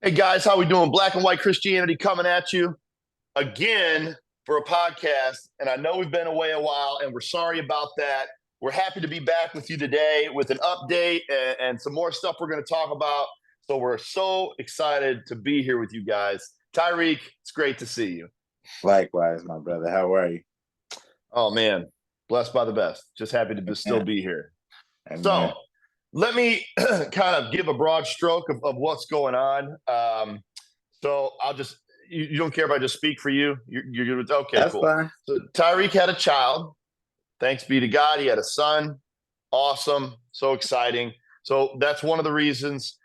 Hey guys, how we doing? Black and White Christianity coming at you again for a podcast. And I know we've been away a while, and we're sorry about that. We're happy to be back with you today with an update and some more stuff we're going to talk about. So we're so excited to be here with you guys. Tyreek, it's great to see you. Likewise, my brother. How are you? Oh man, blessed by the best. Just happy to still be here. Amen. So let me kind of give a broad stroke of what's going on. So I'll just, you don't care if I just speak for you? You're good with, okay, That's cool. fine. So Tyreek had a child. Thanks be to God. He had a son. Awesome. So exciting. So that's one of the reasons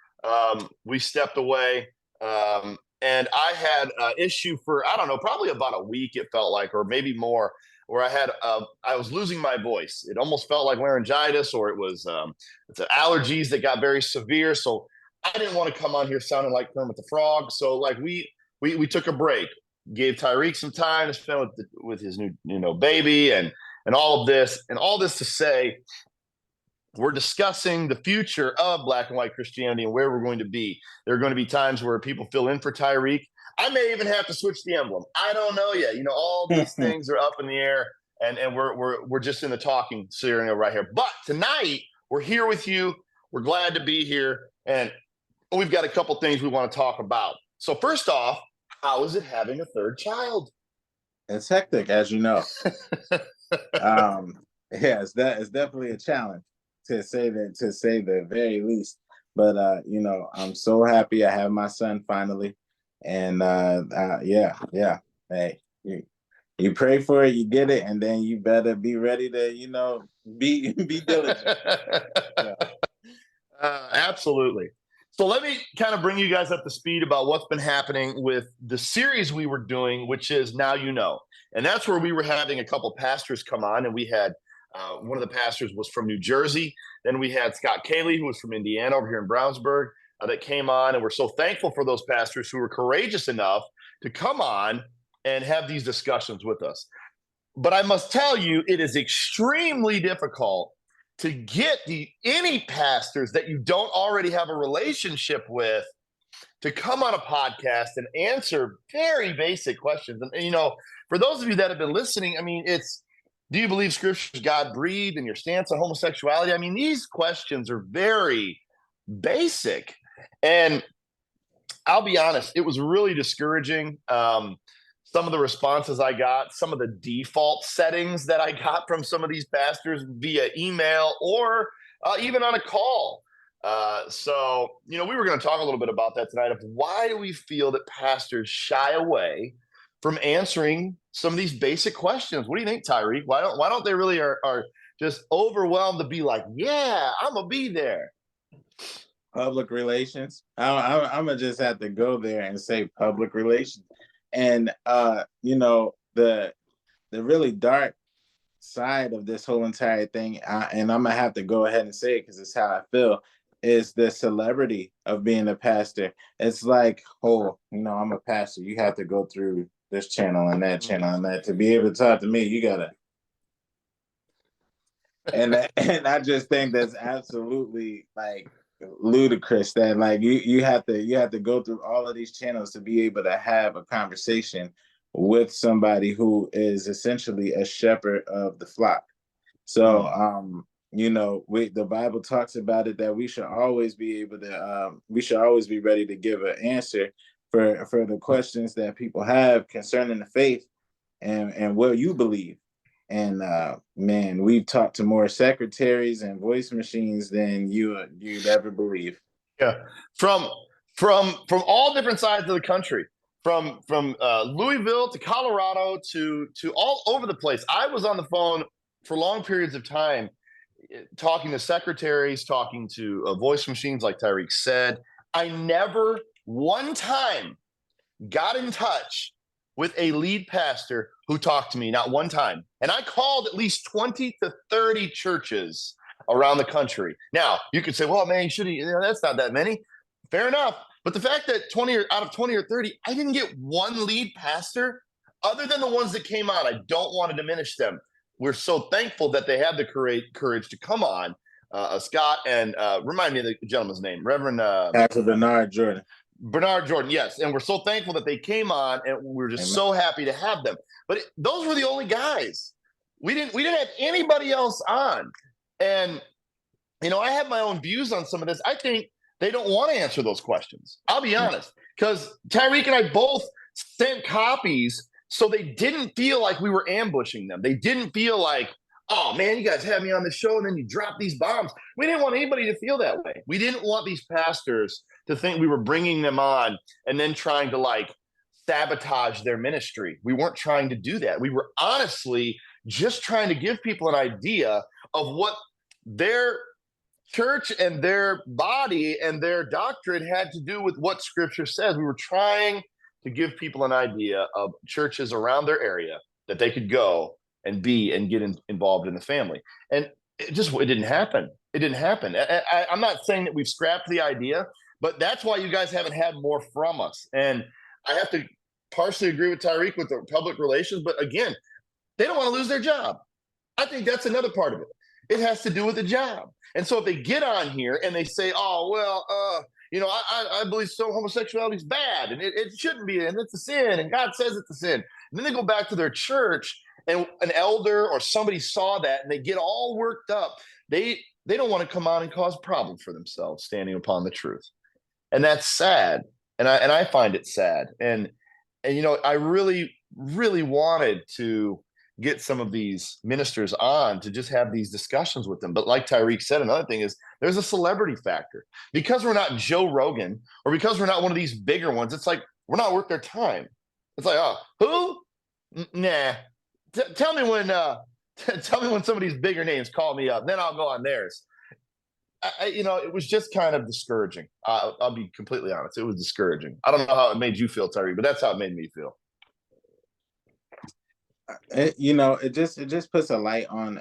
we stepped away. And I had an issue for, I don't know, probably about a week, it felt like, or maybe more, where I was losing my voice. It almost felt like laryngitis, or it was it's allergies that got very severe. So I didn't want to come on here sounding like Kermit the Frog. So like we took a break, gave Tyreek some time to spend with his new baby and all of this to say we're discussing the future of Black and White Christianity and where we're going to be. There are going to be times where people fill in for Tyreek. I may even have to switch the emblem. I don't know yet. You know, all these things are up in the air, and we're just in the talking scenario right here. But tonight we're here with you. We're glad to be here, and we've got a couple things we want to talk about. So first off, how is it having a third child? It's hectic, as you know. Yeah, it's definitely a challenge, to say the very least. But I'm so happy I have my son finally. And yeah. Hey, you pray for it, you get it, and then you better be ready to, be diligent. Yeah. Absolutely. So let me kind of bring you guys up to speed about what's been happening with the series we were doing, which is Now You Know. And that's where we were having a couple pastors come on, and we had one of the pastors was from New Jersey. Then we had Scott Cayley, who was from Indiana over here in Brownsburg, that came on. And we're so thankful for those pastors who were courageous enough to come on and have these discussions with us. But I must tell you, it is extremely difficult to get any pastors that you don't already have a relationship with to come on a podcast and answer very basic questions. And for those of you that have been listening, I mean, do you believe Scripture is God breathed, and your stance on homosexuality? I mean, these questions are very basic. And I'll be honest, it was really discouraging. Some of the responses I got, some of the default settings that I got from some of these pastors via email or even on a call. So we were going to talk a little bit about that tonight, of why do we feel that pastors shy away from answering some of these basic questions. What do you think, Tyreek? Why don't they really are just overwhelmed to be like, yeah, I'm going to be there? Public relations. I'm going to just have to go there and say public relations. And the really dark side of this whole entire thing, and I'm gonna have to go ahead and say it because it's how I feel, is the celebrity of being a pastor. It's like, I'm a pastor. You have to go through this channel and that channel and that to be able to talk to me. You gotta, and I just think that's absolutely like ludicrous that like you have to go through all of these channels to be able to have a conversation with somebody who is essentially a shepherd of the flock. So the Bible talks about it, that we should always be able to we should always be ready to give an answer for the questions that people have concerning the faith and what you believe. And man, we've talked to more secretaries and voice machines than you'd ever believe. Yeah, from all different sides of the country, from Louisville to Colorado to all over the place. I was on the phone for long periods of time, talking to secretaries, talking to voice machines, like Tyreek said. I never one time got in touch with a lead pastor who talked to me, not one time. And I called at least 20 to 30 churches around the country. Now, you could say, well, man, that's not that many. Fair enough. But the fact that out of 20 or 30, I didn't get one lead pastor, other than the ones that came on. I don't want to diminish them. We're so thankful that they had the courage to come on. Scott and remind me of the gentleman's name, Reverend Pastor Bernard Jordan. Bernard Jordan, yes. And we're so thankful that they came on, and we're just Amen. so happy to have them. But those were the only guys. We didn't have anybody else on. And I have my own views on some of this. I think they don't want to answer those questions. I'll be honest, because Tyreek and I both sent copies, so they didn't feel like we were ambushing them. They didn't feel like, oh man, you guys had me on the show and then you drop these bombs. We didn't want anybody to feel that way. We didn't want these pastors to think we were bringing them on and then trying to like sabotage their ministry. We weren't trying to do that. We were honestly just trying to give people an idea of what their church and their body and their doctrine had to do with what scripture says. We were trying to give people an idea of churches around their area that they could go and be and get involved in the family. And it didn't happen. It didn't happen. I'm not saying that we've scrapped the idea, but that's why you guys haven't had more from us. And I have to partially agree with Tyreek with the public relations, but again, they don't want to lose their job. I think that's another part of it. It has to do with the job. And so if they get on here and they say, oh, well, I believe so homosexuality is bad and it shouldn't be, and it's a sin, and God says it's a sin. And then they go back to their church and an elder or somebody saw that and they get all worked up. They don't want to come on and cause problems for themselves standing upon the truth. And that's sad. And I find it sad. And I really, really wanted to get some of these ministers on to just have these discussions with them. But like Tyreek said, another thing is there's a celebrity factor. Because we're not Joe Rogan or because we're not one of these bigger ones, it's like we're not worth their time. It's like, oh, who? Nah. Tell me when some of these bigger names call me up, then I'll go on theirs. It was just kind of discouraging. I'll be completely honest. It was discouraging. I don't know how it made you feel, Tyreek, but that's how it made me feel. It just puts a light on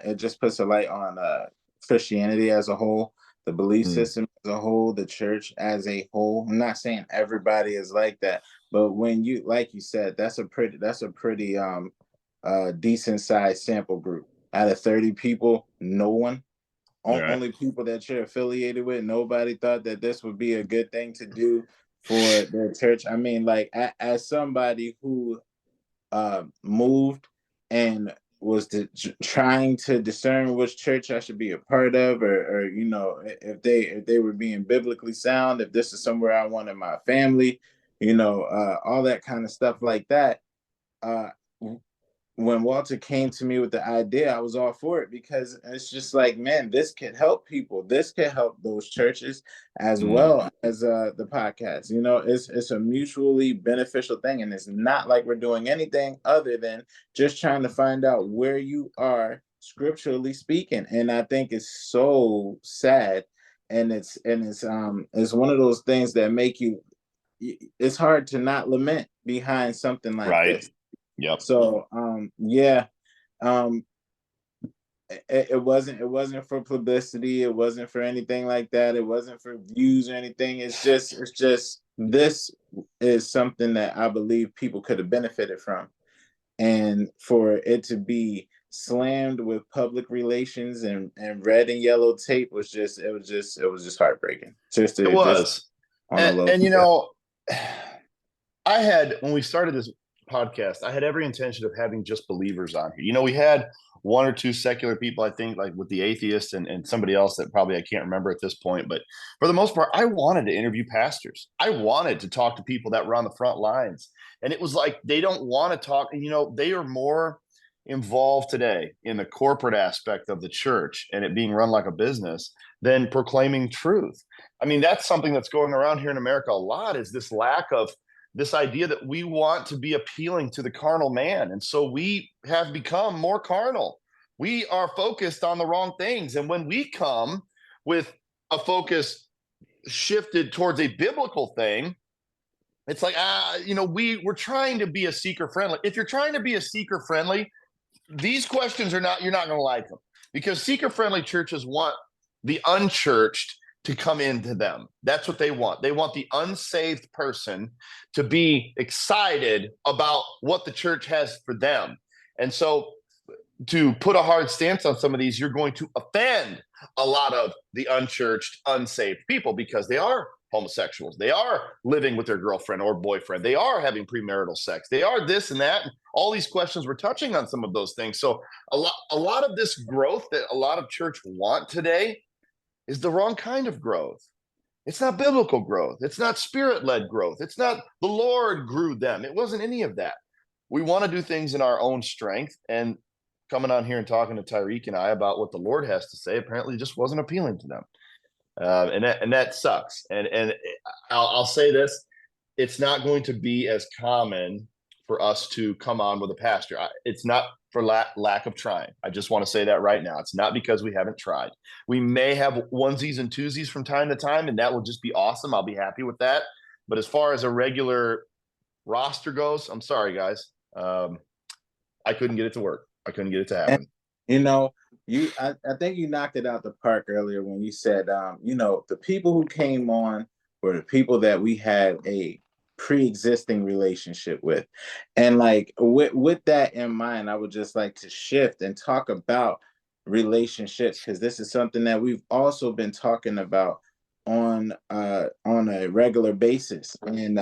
Christianity as a whole, the belief system as a whole, the church as a whole. I'm not saying everybody is like that, but when you, like you said, that's a pretty decent sized sample group. Out of 30 people, no one, only people that you're affiliated with, nobody thought that this would be a good thing to do for their church. I mean, like as somebody who moved and was trying to discern which church I should be a part of, or if they were being biblically sound, if this is somewhere I wanted my family, all that kind of stuff like that. When Walter came to me with the idea, I was all for it because it's just like, man, this could help people. This could help those churches as well as the podcast. It's a mutually beneficial thing. And it's not like we're doing anything other than just trying to find out where you are scripturally speaking. And I think it's so sad. And it's one of those things that it's hard to not lament behind something like this. Yep. So it wasn't for publicity. It wasn't for anything like that. It wasn't for views or anything. It's just this is something that I believe people could have benefited from, and for it to be slammed with public relations and red and yellow tape was just heartbreaking. It was. I had, when we started this podcast, I had every intention of having just believers on here. We had one or two secular people, I think, like with the atheists and somebody else that probably I can't remember at this point. But for the most part, I wanted to interview pastors. I wanted to talk to people that were on the front lines. And it was like, they don't want to talk. They are more involved today in the corporate aspect of the church and it being run like a business than proclaiming truth. I mean, that's something that's going around here in America a lot, is this lack of this idea that we want to be appealing to the carnal man. And so we have become more carnal. We are focused on the wrong things. And when we come with a focus shifted towards a biblical thing, it's like, we're trying to be a seeker friendly. If you're trying to be a seeker friendly, these questions you're not going to like them, because seeker friendly churches want the unchurched to come into them. That's what they want. They want the unsaved person to be excited about what the church has for them. And so to put a hard stance on some of these, you're going to offend a lot of the unchurched, unsaved people, because they are homosexuals. They are living with their girlfriend or boyfriend. They are having premarital sex. They are this and that. All these questions, we're touching on some of those things. So a lot of this growth that a lot of church want today is the wrong kind of growth. It's not biblical growth. It's not spirit-led growth. It's not the Lord grew them. It wasn't any of that. We want to do things in our own strength, and coming on here and talking to Tyreek and I about what the Lord has to say apparently just wasn't appealing to them. And that sucks. And I'll say this: it's not going to be as common for us to come on with a pastor. It's not for lack of trying. I just want to say that right now. It's not because we haven't tried. We may have onesies and twosies from time to time, and that will just be awesome. I'll be happy with that. But as far as a regular roster goes, I'm sorry, guys. I couldn't get it to work. I couldn't get it to happen. And, you know, I think you knocked it out the park earlier when you said, you know, the people who came on were the people that we had a pre-existing relationship with. And like with that in mind, I would just like to shift and talk about relationships, because this is something that we've also been talking about on a regular basis. And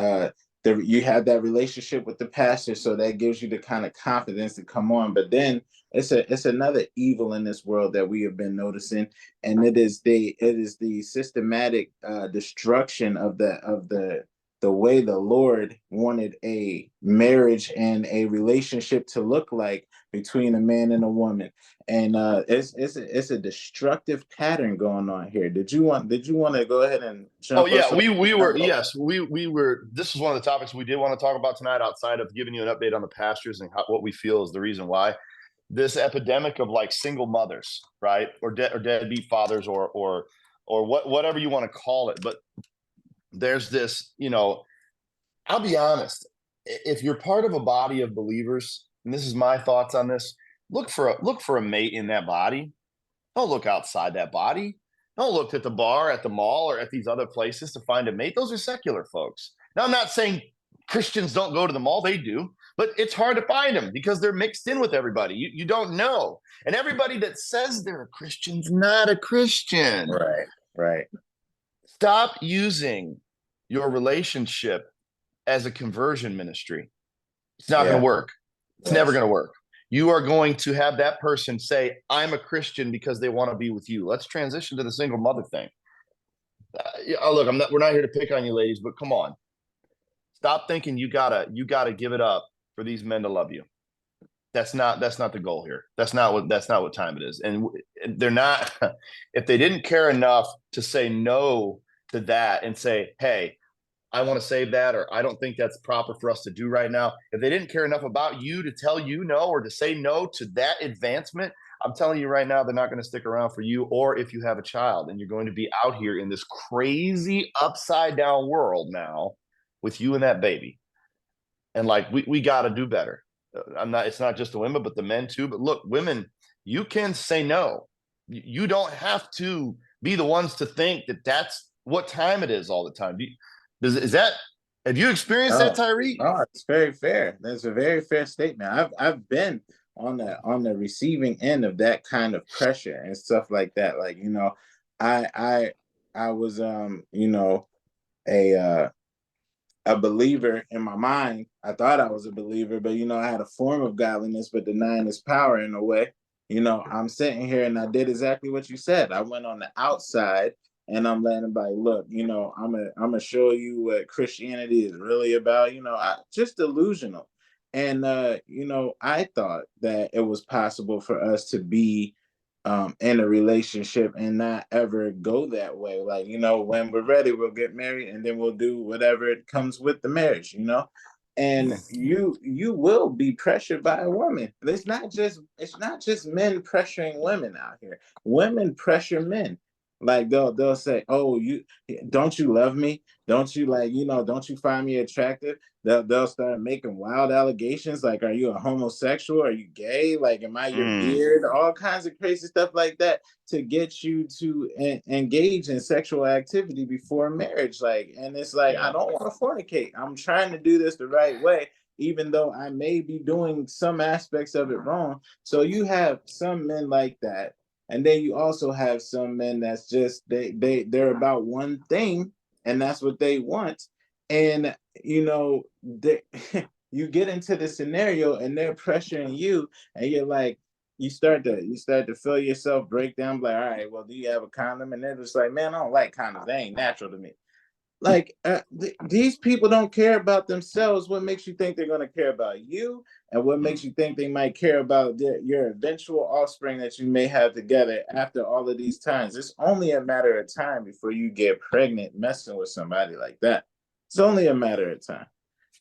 you have that relationship with the pastor, so that gives you the kind of confidence to come on. But then it's another evil in this world that we have been noticing, and it is the systematic destruction of the way the Lord wanted a marriage and a relationship to look like between a man and a woman. And it's a destructive pattern going on here. Did you want to go ahead and jump? Oh yeah, we were this is one of the topics we did want to talk about tonight, outside of giving you an update on the pastors and what we feel is the reason why this epidemic of like single mothers, right, or deadbeat fathers, or whatever you want to call it. But there's this, you know, I'll be honest, if you're part of a body of believers, and this is my thoughts on this, look for a mate in that body. Don't look outside that body. Don't look at the bar, at the mall, or at these other places to find a mate. Those are secular folks. Now, I'm not saying Christians don't go to the mall. They do, but it's hard to find them because they're mixed in with everybody. You don't know. And everybody that says they're a Christian's not a Christian. Right. Stop using your relationship as a conversion ministry. It's not going to work. It's never going to work. You are going to have that person say, I'm a Christian because they want to be with you. Let's transition to the single mother thing. Look, we're not here to pick on you ladies, but come on. Stop thinking you gotta give it up for these men to love you. That's not the goal here. That's not what time it is. And they're not, if they didn't care enough to say no to that and say, hey, I want to save that, or I don't think that's proper for us to do right now. If they didn't care enough about you to tell you no, or to say no to that advancement, I'm telling you right now, they're not going to stick around for you. Or if you have a child and you're going to be out here in this crazy upside down world now with you and that baby. And like, we got to do better. It's not just the women, but the men too. But look, women, you can say no. You don't have to be the ones to think that that's what time it is all the time. Have you experienced that, Tyreek? Oh, it's very fair. That's a very fair statement. I've been on the receiving end of that kind of pressure and stuff like that. Like, you know, I was you know, a believer in my mind. I thought I was a believer, but you know, I had a form of godliness, but denying its power in a way. You know, I'm sitting here and I did exactly what you said. I went on the outside and I'm letting everybody look, you know, I'm gonna show you what Christianity is really about, you know, just delusional. And you know, I thought that it was possible for us to be in a relationship and not ever go that way. Like, you know, when we're ready, we'll get married and then we'll do whatever it comes with the marriage, you know. And you will be pressured by a woman. It's not just men pressuring women out here. Women pressure men. Like they'll say, "Oh, don't you love me? Don't you, like, you know, don't you find me attractive?" They'll start making wild allegations like, "Are you a homosexual? Are you gay? Like, am I your beard?" All kinds of crazy stuff like that to get you to engage in sexual activity before marriage. Like, and it's like, I don't want to fornicate. I'm trying to do this the right way, even though I may be doing some aspects of it wrong. So you have some men like that. And then you also have some men that's just they're about one thing, and that's what they want. And you know, you get into the scenario and they're pressuring you, and you're like, you start to feel yourself break down, like, all right, well, do you have a condom? And they're just like, man, I don't like condoms. They ain't natural to me. Like, these people don't care about themselves. What makes you think they're going to care about you? And what makes you think they might care about your eventual offspring that you may have together after all of these times? It's only a matter of time before you get pregnant messing with somebody like that. It's only a matter of time.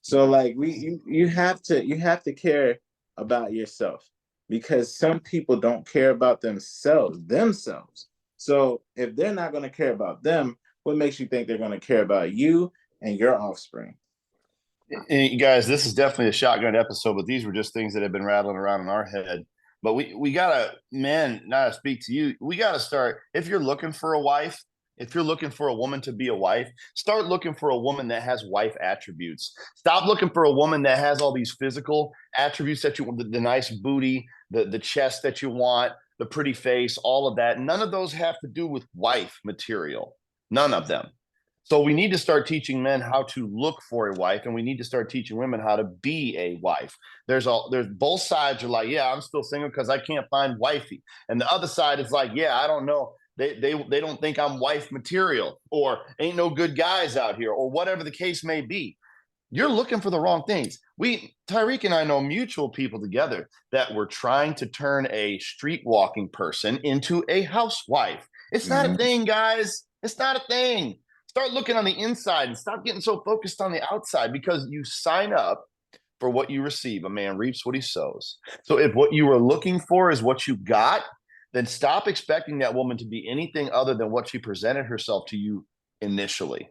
So like you have to care about yourself, because some people don't care about themselves. So if they're not going to care about them, what makes you think they're going to care about you and your offspring? And you guys, this is definitely a shotgun episode, but these were just things that have been rattling around in our head. But we gotta, man, now to speak to you, we gotta start. If you're looking for a wife, if you're looking for a woman to be a wife, start looking for a woman that has wife attributes. Stop looking for a woman that has all these physical attributes that you want, the nice booty, the chest that you want, the pretty face, all of that. None of those have to do with wife material. None of them. So we need to start teaching men how to look for a wife, and we need to start teaching women how to be a wife. There's both sides are like, yeah, I'm still single because I can't find wifey, and the other side is like, yeah, I don't know. They don't think I'm wife material, or ain't no good guys out here, or whatever the case may be. You're looking for the wrong things. Tyreek and I know mutual people together that were trying to turn a street walking person into a housewife. It's not a thing, guys. It's not a thing. Start looking on the inside and stop getting so focused on the outside, because you sign up for what you receive. A man reaps what he sows. So if what you were looking for is what you got, then stop expecting that woman to be anything other than what she presented herself to you initially.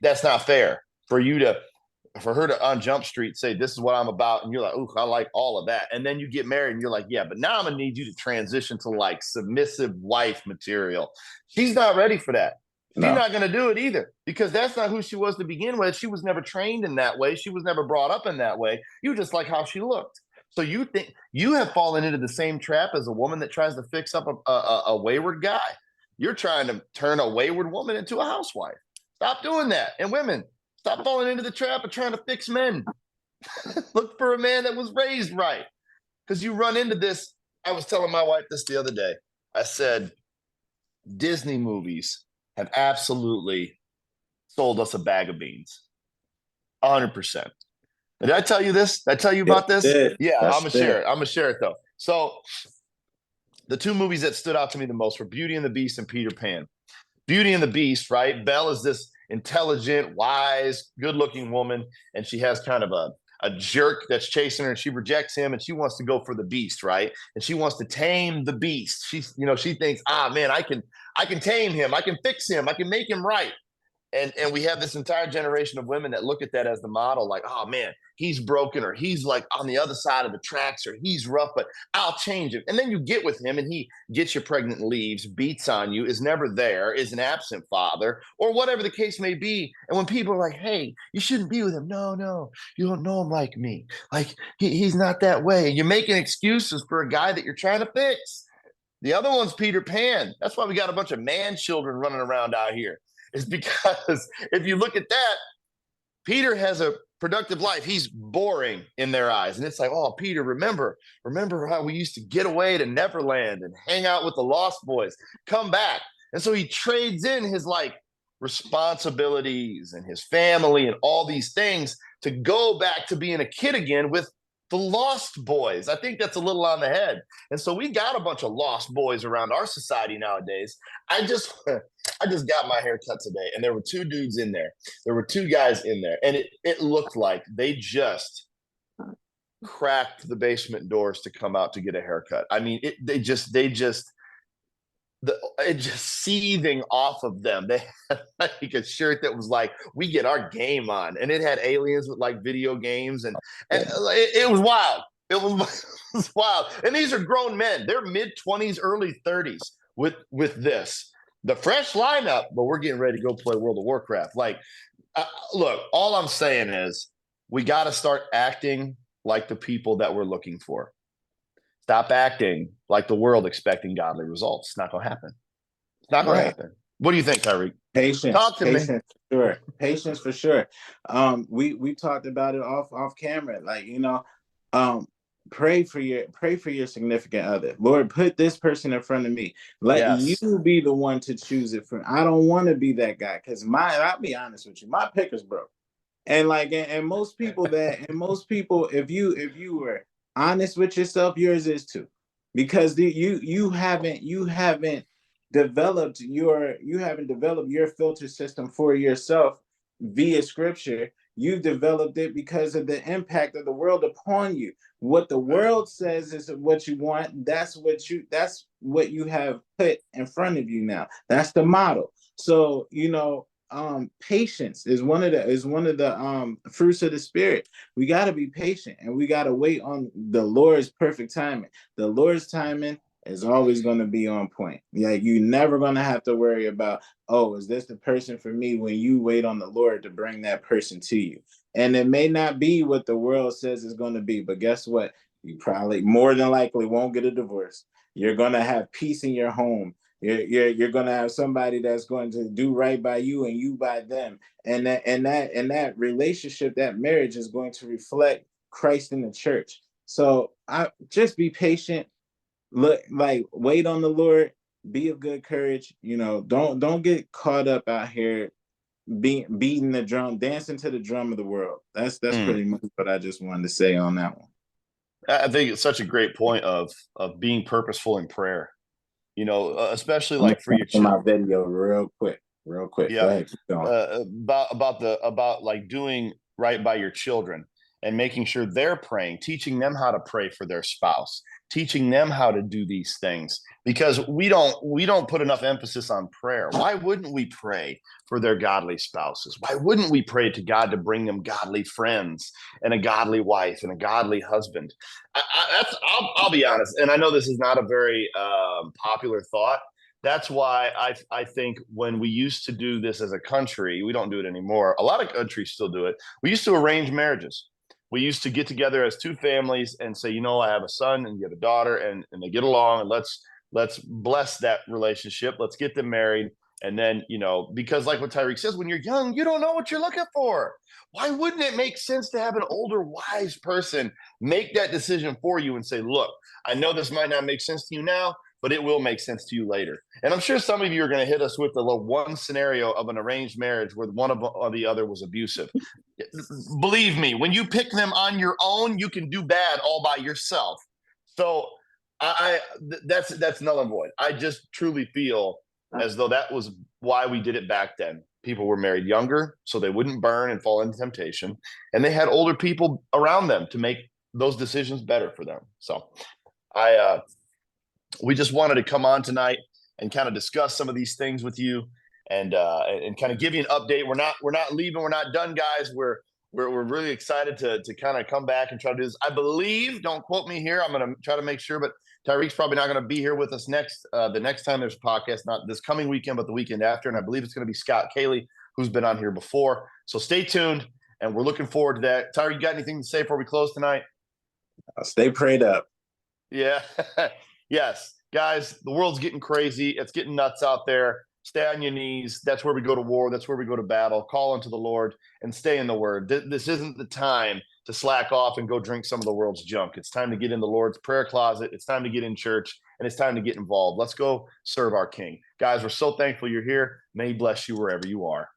That's not fair for her to on Jump Street say, this is what I'm about, and you're like, ooh, I like all of that, and then you get married and you're like, yeah, but now I'm gonna need you to transition to like submissive wife material. She's not ready for that. No. She's not going to do it either, because that's not who she was to begin with. She was never trained in that way. She was never brought up in that way. You just like how she looked. So you think you have fallen into the same trap as a woman that tries to fix up a wayward guy. You're trying to turn a wayward woman into a housewife. Stop doing that. And women, stop falling into the trap of trying to fix men. Look for a man that was raised right, because you run into this. I was telling my wife this the other day. I said, Disney movies have absolutely sold us a bag of beans. 100%. Did I tell you this? Did I tell you about this? Yeah, I'm gonna share it. I'm gonna share it though. So the two movies that stood out to me the most were Beauty and the Beast and Peter Pan. Beauty and the Beast, right? Belle is this intelligent, wise, good-looking woman, and she has kind of a jerk that's chasing her, and she rejects him, and she wants to go for the beast, right? And she wants to tame the beast. She thinks, man, I can tame him, I can fix him, I can make him right. And we have this entire generation of women that look at that as the model, like, oh man, he's broken, or he's like on the other side of the tracks, or he's rough, but I'll change him. And then you get with him and he gets you pregnant and leaves, beats on you, is never there, is an absent father, or whatever the case may be. And when people are like, hey, you shouldn't be with him. No, you don't know him like me. Like he's not that way. You're making excuses for a guy that you're trying to fix. The other one's Peter Pan. That's why we got a bunch of man children running around out here. Is because if you look at that, Peter has a productive life. He's boring in their eyes. And it's like, oh, Peter, remember how we used to get away to Neverland and hang out with the Lost Boys. Come back. And so he trades in his like responsibilities and his family and all these things to go back to being a kid again with the Lost Boys. I think that's a little on the head. And so we got a bunch of lost boys around our society nowadays. I just got my hair cut today, and there were two dudes in there. There were two guys in there, and it looked like they just cracked the basement doors to come out to get a haircut. I mean, it just seething off of them. They had like a shirt that was like, we get our game on, and it had aliens with like video games, and it was wild. It was wild. And these are grown men. They're mid-20s, early 30s with this. The fresh lineup, but we're getting ready to go play World of Warcraft. Like, look, all I'm saying is we got to start acting like the people that we're looking for. Stop acting like the world expecting godly results. It's not going to happen. It's not going to happen. What do you think, Tyreek? Patience, Talk to me. patience for sure. Patience for sure. We talked about it off camera. Like, um, pray for your significant other. Lord, put this person in front of me. Let you Yes. be the one to choose it for. I don't want to be that guy because I'll be honest with you, my picker's broke. And like and most people, if you were honest with yourself, yours is too. Because you haven't developed your filter system for yourself via scripture. You've developed it because of the impact of the world upon you. What the world says is what you want. That's what you have put in front of you now. That's the model. So patience is one of the fruits of the spirit. We got to be patient and we got to wait on the Lord's perfect timing. The Lord's timing is always going to be on point. Yeah, you're never going to have to worry about, oh, is this the person for me, when you wait on the Lord to bring that person to you. And it may not be what the world says is going to be, but guess what? You probably more than likely won't get a divorce. You're going to have peace in your home. You're going to have somebody that's going to do right by you and you by them. And that relationship, that marriage is going to reflect Christ in the church. So I just be patient, look, like, wait on the Lord, be of good courage. Don't get caught up out here beating the drum, dancing to the drum of the world. That's Mm. pretty much what I just wanted to say on that one. I think it's such a great point of being purposeful in prayer. Especially I'm like for gonna your my children. video real quick. Go Yep. ahead, keep going. About like doing right by your children and making sure they're praying, teaching them how to pray for their spouse, teaching them how to do these things, because we don't put enough emphasis on prayer. Why wouldn't we pray for their godly spouses? Why wouldn't we pray to God to bring them godly friends and a godly wife and a godly husband? I'll be honest, and I know this is not a very popular thought. That's why I think when we used to do this as a country, we don't do it anymore. A lot of countries still do it. We used to arrange marriages. We used to get together as two families and say, I have a son and you have a daughter, and they get along, and let's bless that relationship. Let's get them married. And then, because like what Tyreek says, when you're young, you don't know what you're looking for. Why wouldn't it make sense to have an older, wise person make that decision for you and say, look, I know this might not make sense to you now, but it will make sense to you later. And I'm sure some of you are going to hit us with the one scenario of an arranged marriage where one of or the other was abusive. Believe me, when you pick them on your own, you can do bad all by yourself. So that's null and void. I just truly feel as though that was why we did it back then. People were married younger, so they wouldn't burn and fall into temptation, and they had older people around them to make those decisions better for them. So I we just wanted to come on tonight and kind of discuss some of these things with you, and kind of give you an update. We're not leaving. We're not done, guys. We're really excited to kind of come back and try to do this. I believe, don't quote me here, I'm going to try to make sure, but Tyreek's probably not going to be here with us the next time there's a podcast, not this coming weekend, but the weekend after. And I believe it's going to be Scott Cayley, who's been on here before. So stay tuned, and we're looking forward to that. Tyreek, you got anything to say before we close tonight? I'll stay prayed up. Yeah. Yes. Guys, the world's getting crazy. It's getting nuts out there. Stay on your knees. That's where we go to war. That's where we go to battle. Call unto the Lord and stay in the word. This isn't the time to slack off and go drink some of the world's junk. It's time to get in the Lord's prayer closet. It's time to get in church, and it's time to get involved. Let's go serve our King. Guys, we're so thankful you're here. May he bless you wherever you are.